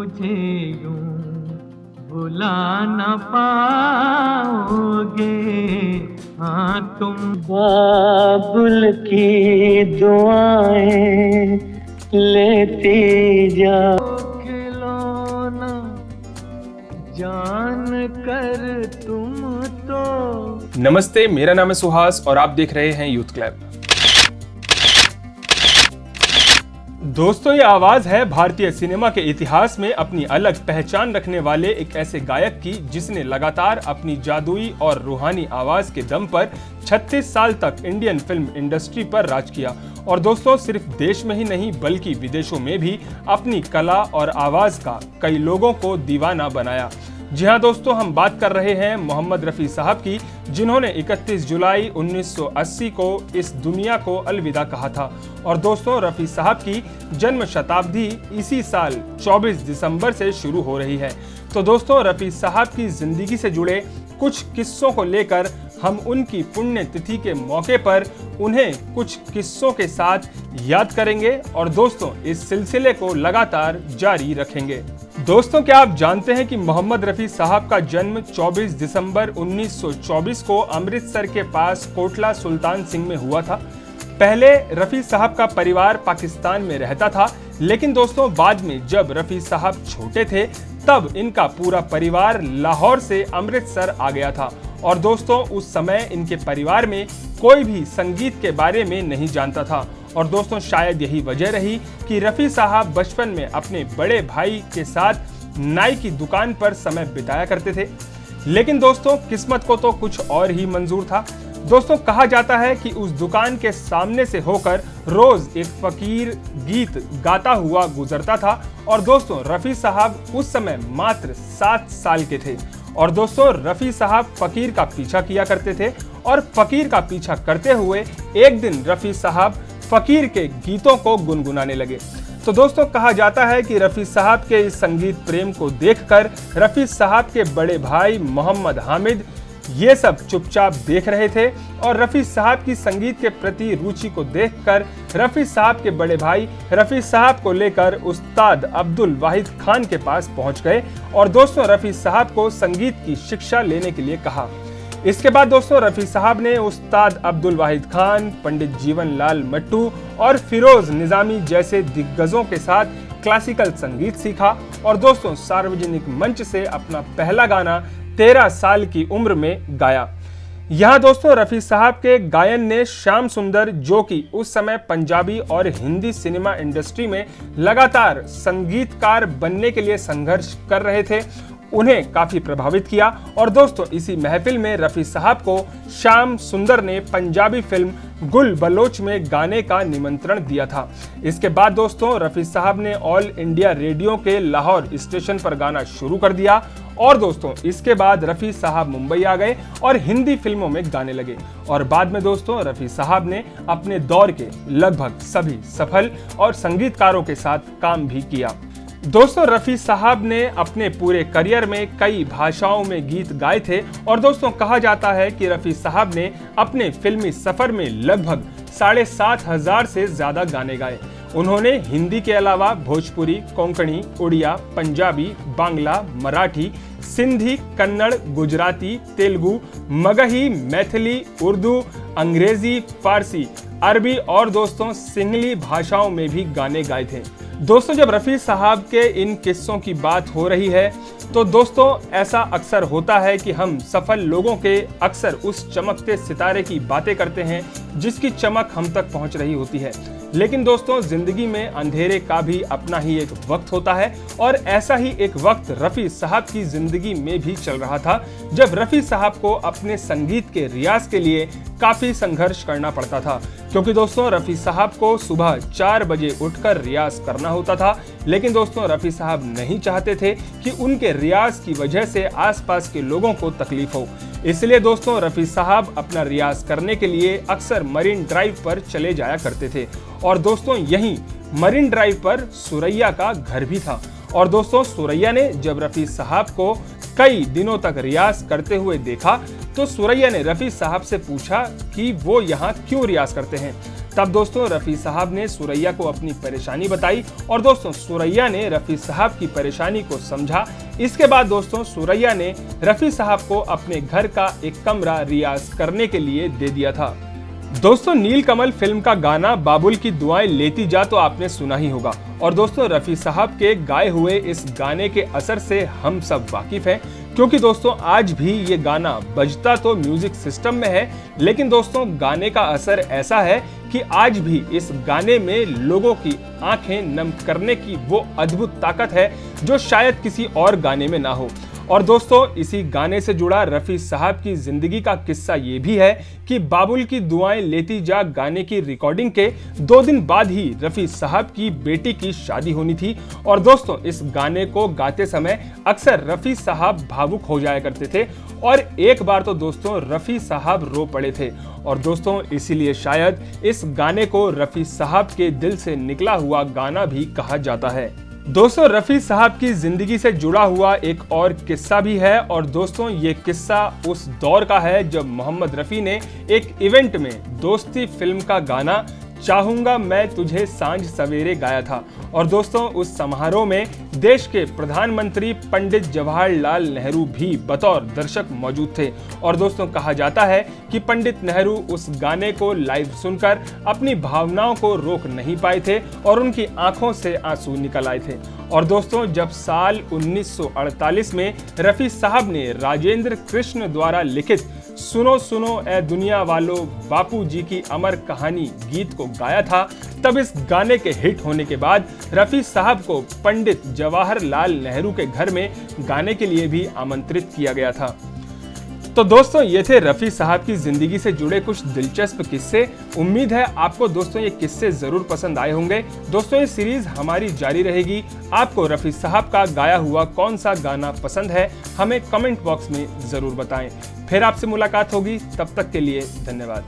मुझे यूं बुला न पाओगे। हाँ तुम बाबुल की दुआएं लेती जाओ, खिलौना जान कर तुम तो। नमस्ते, मेरा नाम है सुहास और आप देख रहे हैं यूथ क्लब। दोस्तों, ये आवाज है भारतीय सिनेमा के इतिहास में अपनी अलग पहचान रखने वाले एक ऐसे गायक की जिसने लगातार अपनी जादुई और रूहानी आवाज के दम पर 36 साल तक इंडियन फिल्म इंडस्ट्री पर राज किया। और दोस्तों, सिर्फ देश में ही नहीं बल्कि विदेशों में भी अपनी कला और आवाज का कई लोगों को दीवाना बनाया। जी हाँ दोस्तों, हम बात कर रहे हैं मोहम्मद रफ़ी साहब की, जिन्होंने 31 जुलाई 1980 को इस दुनिया को अलविदा कहा था। और दोस्तों, रफ़ी साहब की जन्म शताब्दी इसी साल 24 दिसंबर से शुरू हो रही है। तो दोस्तों, रफ़ी साहब की जिंदगी से जुड़े कुछ किस्सों को लेकर हम उनकी पुण्य तिथि के मौके पर उन्हें कुछ किस्सों के साथ याद करेंगे और दोस्तों, इस सिलसिले को लगातार जारी रखेंगे। दोस्तों, क्या आप जानते हैं कि मोहम्मद रफ़ी साहब का जन्म 24 दिसंबर 1924 को अमृतसर के पास कोटला सुल्तान सिंह में हुआ था। पहले रफ़ी साहब का परिवार पाकिस्तान में रहता था, लेकिन दोस्तों बाद में जब रफ़ी साहब छोटे थे तब इनका पूरा परिवार लाहौर से अमृतसर आ गया था। और दोस्तों, उस समय इनके परिवार में कोई भी संगीत के बारे में नहीं जानता था। और दोस्तों, शायद यही वजह रही कि रफ़ी साहब बचपन में अपने बड़े भाई के साथ नाई की दुकान पर समय बिताया करते थे। लेकिन दोस्तों, किस्मत को तो कुछ और ही मंजूर था। दोस्तों, कहा जाता है कि उस दुकान के सामने से होकर रोज एक फकीर गीत गाता हुआ गुजरता था। और दोस्तों, रफ़ी साहब उस समय मात्र 7 साल के थे। और दोस्तों, रफ़ी साहब फकीर का पीछा किया करते थे और फकीर का पीछा करते हुए एक दिन रफ़ी साहब फकीर के गीतों को गुनगुनाने लगे। तो दोस्तों, कहा जाता है कि रफ़ी साहब के इस संगीत प्रेम को देखकर रफ़ी साहब के बड़े भाई मोहम्मद हामिद ये सब चुपचाप देख रहे थे। और रफ़ी साहब की संगीत के प्रति रुचि को देखकर रफ़ी साहब के बड़े भाई रफ़ी साहब को लेकर उस्ताद अब्दुल वाहिद खान के पास पहुंच गए और दोस्तों, रफ़ी साहब को संगीत की शिक्षा लेने के लिए कहा। इसके बाद दोस्तों, रफ़ी साहब ने उस्ताद अब्दुल वाहिद खान, पंडित जीवन लाल मट्टू और फिरोज निजामी जैसे दिग्गजों के साथ क्लासिकल संगीत सीखा। और दोस्तों, सार्वजनिक मंच से अपना पहला गाना 13 साल की उम्र में गाया। यहाँ दोस्तों, रफ़ी साहब के गायन ने श्याम सुंदर, जो कि उस समय पंजाबी और हिंदी सिनेमा इंडस्ट्री में लगातार संगीतकार बनने के लिए संघर्ष कर रहे थे, उन्हें काफी प्रभावित किया। और दोस्तों, इसी महफिल में रफ़ी साहब को श्याम सुंदर ने पंजाबी फिल्म गुल बलोच में गाने का निमंत्रण दिया था। इसके बाद दोस्तों, रफ़ी साहब ने ऑल इंडिया रेडियो के लाहौर स्टेशन पर गाना शुरू कर दिया। और दोस्तों, इसके बाद रफ़ी साहब मुंबई आ गए और हिंदी फिल्मों में गाने लगे। और बाद में दोस्तों, रफ़ी साहब ने अपने दौर के लगभग सभी सफल और संगीतकारों के साथ काम भी किया। दोस्तों, रफ़ी साहब ने अपने पूरे करियर में कई भाषाओं में गीत गाए थे। और दोस्तों, कहा जाता है कि रफ़ी साहब ने अपने फिल्मी सफर में लगभग 7,500 से ज्यादा गाने गाए। उन्होंने हिंदी के अलावा भोजपुरी, कोंकणी, उड़िया, पंजाबी, बांग्ला, मराठी, सिंधी, कन्नड़, गुजराती, तेलुगु, मगही, मैथिली, उर्दू, अंग्रेजी, फारसी, अरबी और दोस्तों सिंहली भाषाओं में भी गाने गाए थे। दोस्तों, जब रफ़ी साहब के इन किस्सों की बात हो रही है तो दोस्तों, ऐसा अक्सर होता है कि हम सफल लोगों के अक्सर उस चमकते सितारे की बातें करते हैं जिसकी चमक हम तक पहुंच रही होती है। लेकिन दोस्तों, जिंदगी में अंधेरे का भी अपना ही एक वक्त होता है और ऐसा ही एक वक्त रफ़ी साहब की जिंदगी में भी चल रहा था, जब रफ़ी साहब को अपने संगीत के रियाज के लिए काफी संघर्ष करना पड़ता था। क्योंकि दोस्तों, रफ़ी साहब को सुबह 4 बजे उठकर रियाज करना होता था। लेकिन दोस्तों, रफ़ी साहब नहीं चाहते थे कि उनके रियाज की वजह से आसपास के लोगों को तकलीफ हो। इसलिए दोस्तों, रफ़ी साहब अपना रियाज करने के लिए अक्सर मरीन ड्राइव पर चले जाया करते थे। और दोस्तों, यहीं मरीन ड्राइव पर सुरैया का घर भी था। और दोस्तों, सुरैया ने जब रफ़ी साहब को कई दिनों तक रियाज करते हुए देखा तो सुरैया ने रफ़ी साहब से पूछा कि वो यहाँ क्यों रियाज करते हैं। तब दोस्तों रफ़ी साहब ने सुरैया को अपनी परेशानी बताई और दोस्तों सुरैया ने रफ़ी साहब की परेशानी को समझा। इसके बाद दोस्तों सुरैया ने रफ़ी साहब को अपने घर का एक कमरा रियाज करने के लिए दे दिया था। दोस्तों नीलकमल फिल्म का गाना बाबुल की दुआएं लेती जा तो आपने सुना ही होगा और दोस्तों रफ़ी साहब के गाए हुए इस गाने के असर से हम सब वाकिफ हैं, क्योंकि दोस्तों आज भी ये गाना बजता तो म्यूजिक सिस्टम में है, लेकिन दोस्तों गाने का असर ऐसा है कि आज भी इस गाने में लोगों की आंखें नम करने की वो अद्भुत ताकत है जो शायद किसी और गाने में ना हो। और दोस्तों इसी गाने से जुड़ा रफ़ी साहब की जिंदगी का किस्सा ये भी है कि बाबुल की दुआएं लेती जा गाने की रिकॉर्डिंग के 2 दिन बाद ही रफ़ी साहब की बेटी की शादी होनी थी और दोस्तों इस गाने को गाते समय अक्सर रफ़ी साहब भावुक हो जाया करते थे और एक बार तो दोस्तों रफ़ी साहब रो पड़े थे और दोस्तों इसीलिए शायद इस गाने को रफ़ी साहब के दिल से निकला हुआ गाना भी कहा जाता है। दोस्तों रफ़ी साहब की जिंदगी से जुड़ा हुआ एक और किस्सा भी है और दोस्तों ये किस्सा उस दौर का है जब मोहम्मद रफ़ी ने एक इवेंट में दोस्ती फिल्म का गाना चाहूंगा मैं तुझे सांझ सवेरे गाया था और दोस्तों उस समारोह में देश के प्रधानमंत्री पंडित जवाहरलाल नेहरू भी बतौर दर्शक मौजूद थे और दोस्तों कहा जाता है कि पंडित नेहरू उस गाने को लाइव सुनकर अपनी भावनाओं को रोक नहीं पाए थे और उनकी आंखों से आंसू निकल आए थे। और दोस्तों जब साल 1948 में रफ़ी साहब ने राजेंद्र कृष्ण द्वारा लिखित सुनो सुनो ए दुनिया वालों बापू जी की अमर कहानी गीत को गाया था, तब इस गाने के हिट होने के बाद रफ़ी साहब को पंडित जवाहरलाल नेहरू के घर में गाने के लिए भी आमंत्रित किया गया था। तो दोस्तों ये थे रफ़ी साहब की जिंदगी से जुड़े कुछ दिलचस्प किस्से। उम्मीद है आपको दोस्तों ये किस्से जरूर पसंद आए होंगे। दोस्तों ये सीरीज हमारी जारी रहेगी। आपको रफ़ी साहब का गाया हुआ कौन सा गाना पसंद है हमें कमेंट बॉक्स में जरूर बताएं। फिर आपसे मुलाकात होगी, तब तक के लिए धन्यवाद।